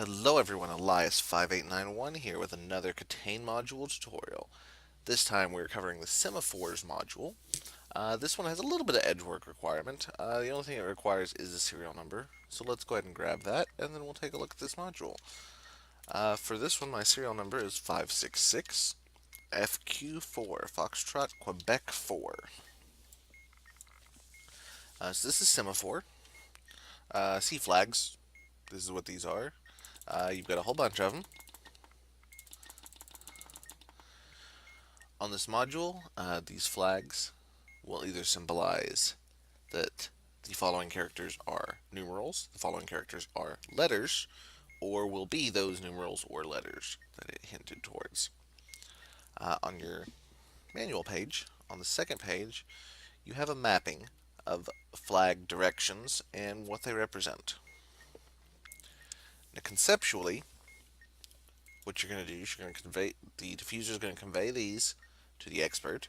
Hello everyone, Elias5891 here with another KTANE module tutorial. This time we're covering the Semaphores module. This one has a little bit of edge work requirement. The only thing it requires is a serial number. So let's go ahead and grab that and then we'll take a look at this module. For this one my serial number is 566 FQ4, Foxtrot Quebec 4. So this is Semaphore. C flags, this is what these are. You've got a whole bunch of them. On this module, these flags will either symbolize that the following characters are numerals, the following characters are letters, or will be those numerals or letters that it hinted towards. On your manual page, on the second page, you have a mapping of flag directions and what they represent. Now, conceptually, what you're going to do is you're going to convey, the diffuser is going to convey these to the expert,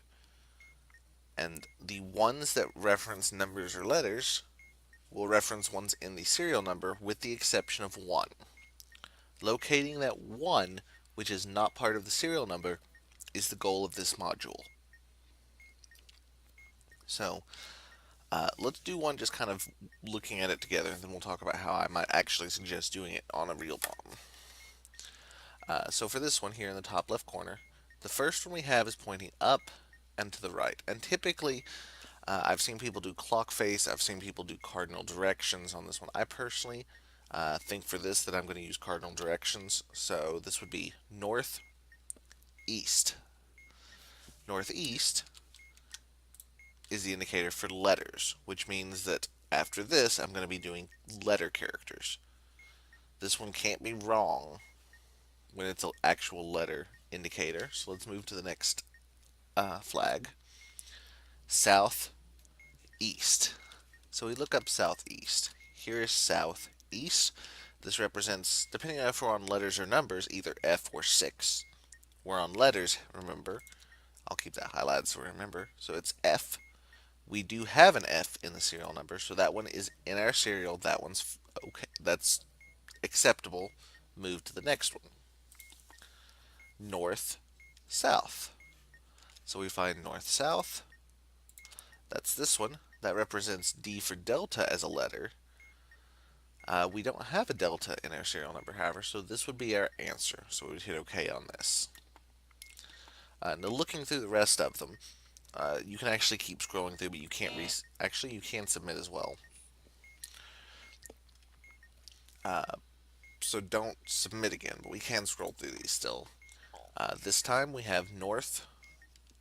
and the ones that reference numbers or letters will reference ones in the serial number with the exception of one. Locating that one, which is not part of the serial number, is the goal of this module. So let's do one just kind of looking at it together, and then we'll talk about how I might actually suggest doing it on a real bomb. So for this one here in the top left corner, the first one we have is pointing up and to the right. And typically, I've seen people do clock face, I've seen people do cardinal directions on this one. I personally think for this that I'm going to use cardinal directions. So this would be north, east. Northeast is the indicator for letters, which means that after this I'm going to be doing letter characters. This one can't be wrong when it's an actual letter indicator. So let's move to the next flag. Southeast. So we look up southeast. Here is southeast. This represents, depending on if we're on letters or numbers, either F or 6. We're on letters, remember. I'll keep that highlighted so we remember. So it's F. We do have an F in the serial number, so that one is in our serial. That one's okay. That's acceptable. Move to the next one. North, south. So we find north, south. That's this one. That represents D for delta as a letter. We don't have a delta in our serial number, however, so this would be our answer. So we would hit OK on this. Now looking through the rest of them, you can actually keep scrolling through, but you can't actually you can submit as well. So don't submit again, but we can scroll through these still. This time we have north,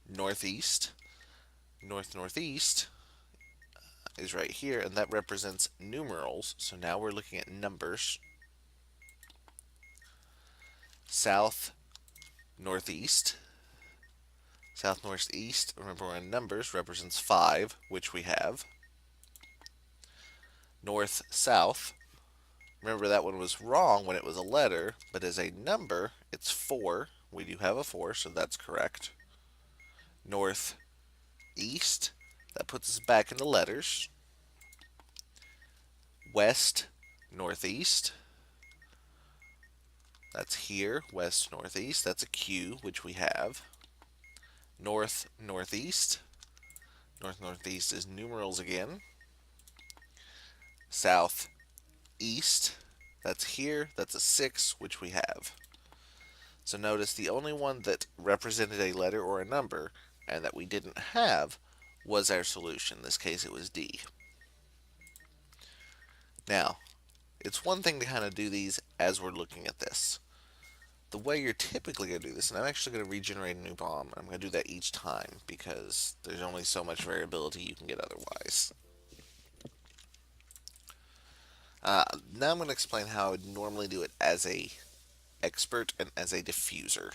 northeast. North, northeast is right here, and that represents numerals. So now we're looking at numbers. South, northeast. South, northeast, remember we're in numbers, represents 5, which we have. North, south. Remember that one was wrong when it was a letter, but as a number, it's 4. We do have a 4, so that's correct. North, east. That puts us back into letters. West, northeast. That's here, west, northeast. That's a Q, which we have. North, northeast. North, northeast is numerals again. South, east. That's here. That's a 6, which we have. So notice the only one that represented a letter or a number and that we didn't have was our solution. In this case, it was D. Now, it's one thing to kind of do these as we're looking at this. The way you're typically going to do this, and I'm actually going to regenerate a new bomb. I'm going to do that each time because there's only so much variability you can get otherwise. Now I'm going to explain how I would normally do it as a expert and as a diffuser.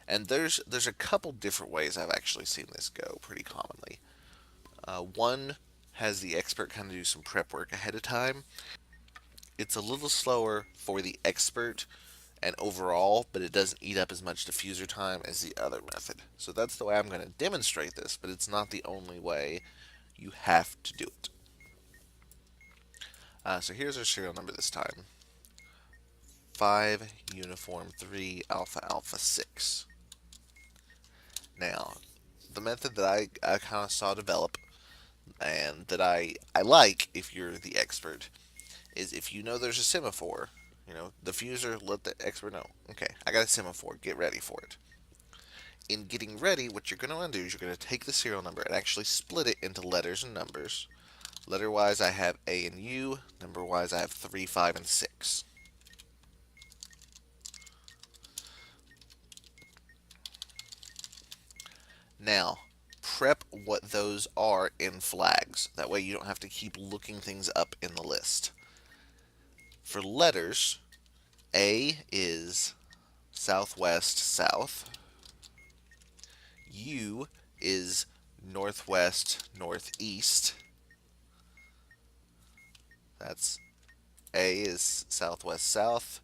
And there's a couple different ways I've actually seen this go pretty commonly. One has the expert kind of do some prep work ahead of time. It's a little slower for the expert and overall, but it doesn't eat up as much diffuser time as the other method. So that's the way I'm going to demonstrate this, but it's not the only way. You have to do it. So here's our serial number this time. 5 uniform 3 alpha alpha 6. Now, the method that I kind of saw develop and that I like if you're the expert is if you know there's a semaphore, the fuser, let the expert know. Okay, I got a semaphore, get ready for it. In getting ready, what you're going to undo is you're going to take the serial number and actually split it into letters and numbers. Letter wise, I have A and U. Number wise, I have 3, 5, and 6. Now, prep what those are in flags. That way you don't have to keep looking things up in the list. For letters, A is southwest south. U is northwest northeast. That's A is southwest south.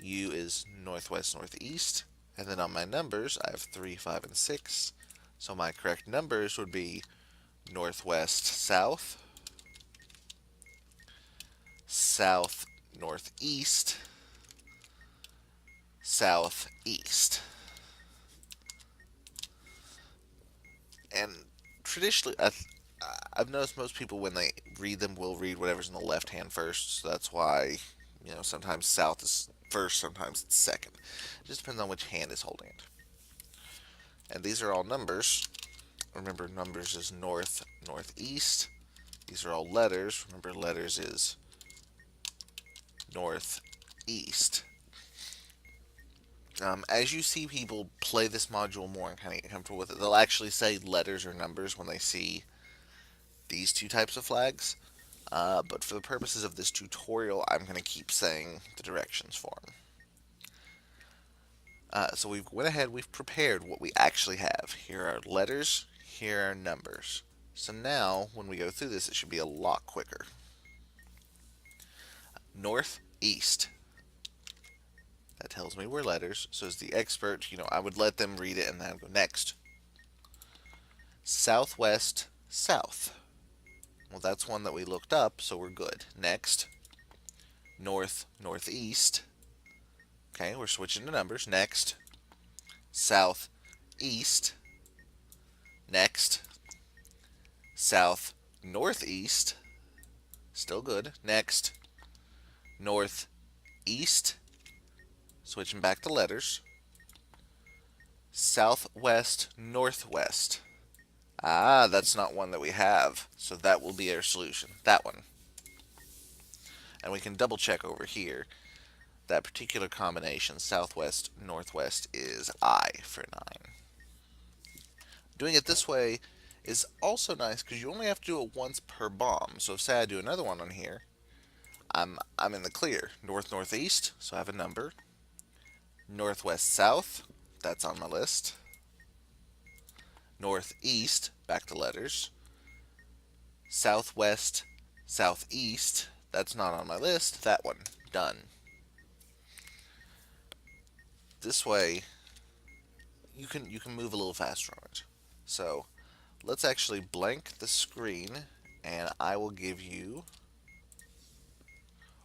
U is northwest northeast. And then on my numbers, I have 3, 5, and 6. So my correct numbers would be northwest south, south northeast, southeast. And traditionally, I've noticed most people when they read them will read whatever's in the left hand first. So that's why, sometimes south is first, sometimes it's second. It just depends on which hand is holding it. And these are all numbers. Remember, numbers is north, northeast. These are all letters. Remember, letters is northeast. As you see people play this module more and kind of get comfortable with it, they'll actually say letters or numbers when they see these two types of flags. But for the purposes of this tutorial, I'm going to keep saying the directions for them. So we've went ahead, we've prepared what we actually have. Here are letters, here are numbers. So now, when we go through this, it should be a lot quicker. North, east. That tells me we're letters. So as the expert, I would let them read it and then I'd go next. Southwest, south. Well, that's one that we looked up, so we're good. Next. North, northeast. Okay, we're switching to numbers. Next. South, east. Next. South, northeast. Still good. Next. North, east. Switching back to letters. Southwest, northwest. Ah, that's not one that we have. So that will be our solution. That one. And we can double check over here. That particular combination, southwest, northwest, is I for 9. Doing it this way is also nice because you only have to do it once per bomb. So if say I do another one on here, I'm in the clear. North, northeast, so I have a number. Northwest, south, that's on my list. Northeast, back to letters. Southwest, southeast, that's not on my list. That one, done. This way, you can move a little faster on it. So let's actually blank the screen, and I will give you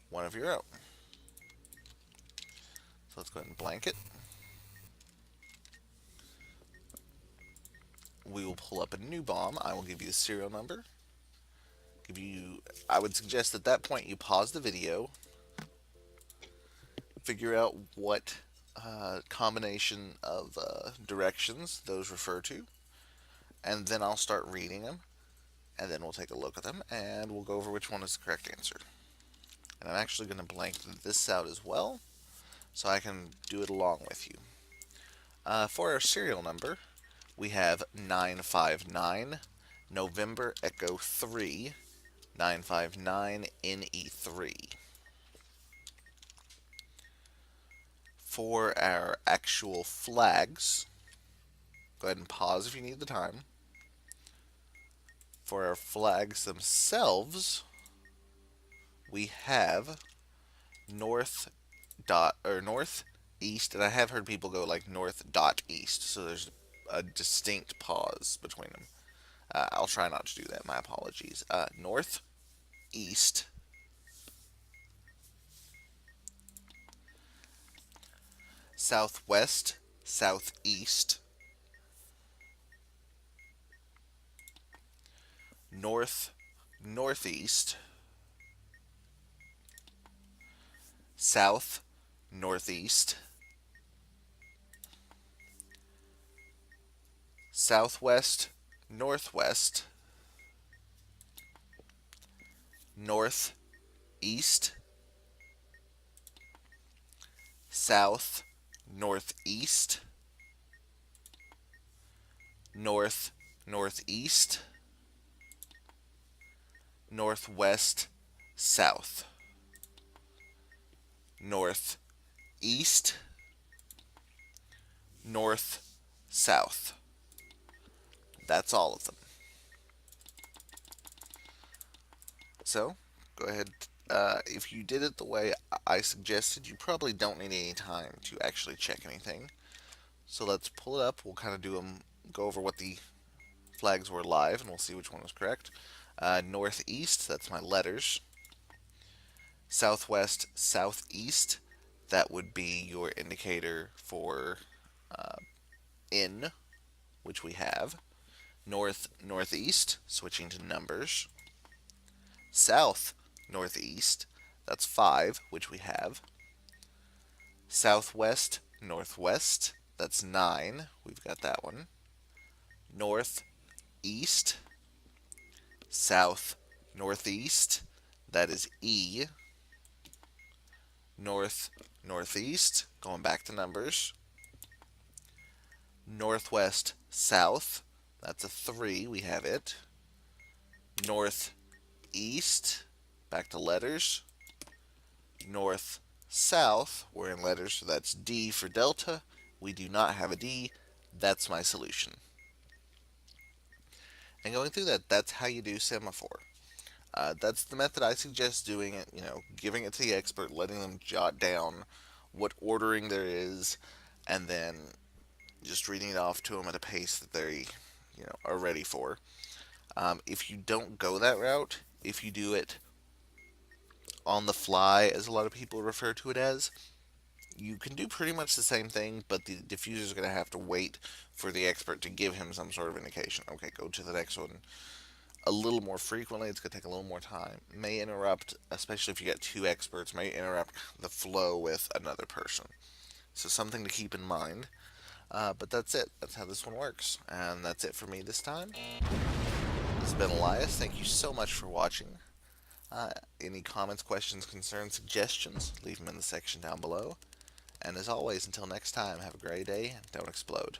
one of your own. So let's go ahead and blank it. We will pull up a new bomb. I will give you the serial number. I would suggest at that point you pause the video, figure out what combination of directions those refer to, and then I'll start reading them, and then we'll take a look at them, and we'll go over which one is the correct answer. And I'm actually going to blank this out as well, so I can do it along with you. For our serial number, we have 959 November Echo 3 959 NE3. For our actual flags, go ahead and pause if you need the time. For our flags themselves, we have north east, and I have heard people go like north dot east, so there's a distinct pause between them. I'll try not to do that. My apologies. North, east, southwest, southeast, north, northeast, south, northeast, southwest, northwest, north, east, south, northeast, north, northeast, northwest, south, north, east, north, south. That's all of them. So, go ahead. If you did it the way I suggested, you probably don't need any time to actually check anything. So let's pull it up. We'll kind of go over what the flags were live, and we'll see which one was correct. Northeast, that's my letters. Southwest, southeast, that would be your indicator for uh, in, which we have. North, northeast, switching to numbers. South, northeast, that's 5, which we have. Southwest, northwest, that's 9, we've got that one. North, east, south, northeast, that is E. North, northeast, going back to numbers. Northwest, south, that's a 3, we have it. North, east, back to letters. North, south, we're in letters, so that's D for Delta. We do not have a D. That's my solution. And going through that, that's how you do semaphore. That's the method I suggest doing it, giving it to the expert, letting them jot down what ordering there is, and then just reading it off to them at a pace that they, are ready for. If you don't go that route, if you do it on the fly, as a lot of people refer to it as, you can do pretty much the same thing, but the diffuser is going to have to wait for the expert to give him some sort of indication. Okay, go to the next one a little more frequently. It's going to take a little more time. May interrupt, especially if you get two experts, may interrupt the flow with another person. So something to keep in mind. But that's it. That's how this one works. And that's it for me this time. This has been Elias. Thank you so much for watching. Any comments, questions, concerns, suggestions, leave them in the section down below. And as always, until next time, have a great day and don't explode.